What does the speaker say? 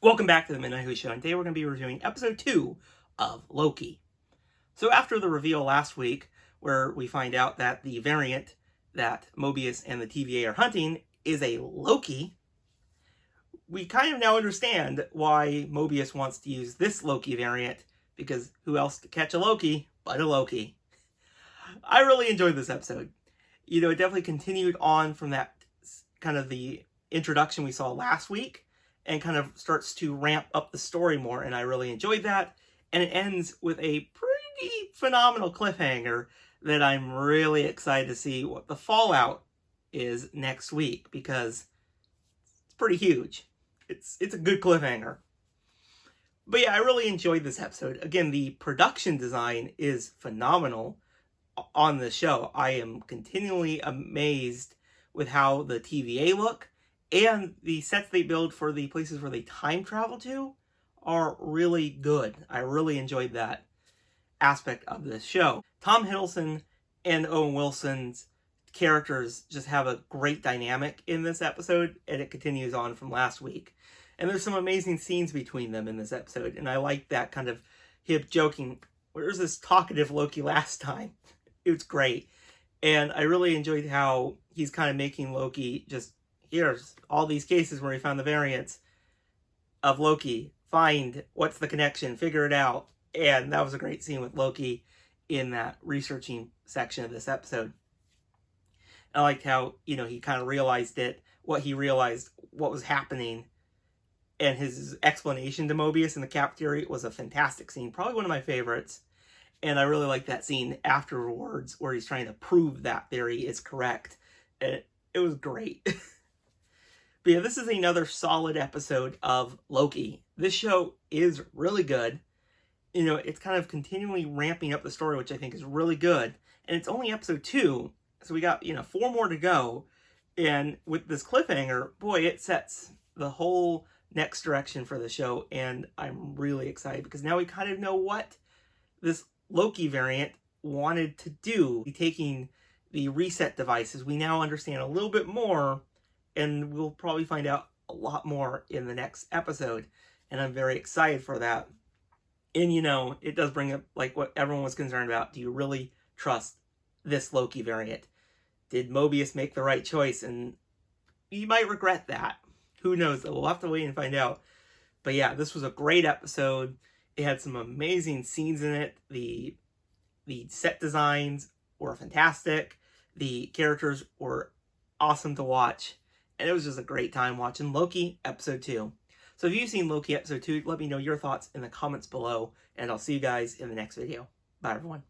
Welcome back to the Midnight Who Show, and today we're going to be reviewing episode 2 of Loki. So after the reveal last week, where we find out that the variant that Mobius and the TVA are hunting is a Loki, we kind of now understand why Mobius wants to use this Loki variant, because who else to catch a Loki but a Loki? I really enjoyed this episode. It definitely continued on from that kind of the introduction we saw last week, and kind of starts to ramp up the story more, and I really enjoyed that. And it ends with a pretty phenomenal cliffhanger that I'm really excited to see what the fallout is next week, because it's pretty huge. It's a good cliffhanger. But yeah, I really enjoyed this episode. Again, the production design is phenomenal on the show. I am continually amazed with how the TVA look, and the sets they build for the places where they time travel to are really good. I really enjoyed that aspect of this show. Tom Hiddleston and Owen Wilson's characters just have a great dynamic in this episode, and it continues on from last week. And there's some amazing scenes between them in this episode, and I like that kind of him joking, where's this talkative Loki last time? It was great. And I really enjoyed how he's kind of making Loki just, here's all these cases where he found the variants of Loki. Find what's the connection, figure it out. And that was a great scene with Loki in that researching section of this episode. I liked how, he kind of realized what was happening. And his explanation to Mobius in the cafeteria was a fantastic scene. Probably one of my favorites. And I really like that scene afterwards where he's trying to prove that theory is correct. And it was great. But yeah, this is another solid episode of Loki. This show is really good. It's kind of continually ramping up the story, which I think is really good. And it's only episode 2, so we got, 4 more to go. And with this cliffhanger, boy, it sets the whole next direction for the show. And I'm really excited because now we kind of know what this Loki variant wanted to do. Taking the reset devices, we now understand a little bit more, and we'll probably find out a lot more in the next episode, and I'm very excited for that. And it does bring up like what everyone was concerned about. Do you really trust this Loki variant? Did Mobius make the right choice? And you might regret that. Who knows? We'll have to wait and find out. But yeah, this was a great episode. It had some amazing scenes in it. The set designs were fantastic. The characters were awesome to watch. And it was just a great time watching Loki episode 2. So if you've seen Loki episode 2, let me know your thoughts in the comments below. And I'll see you guys in the next video. Bye, everyone.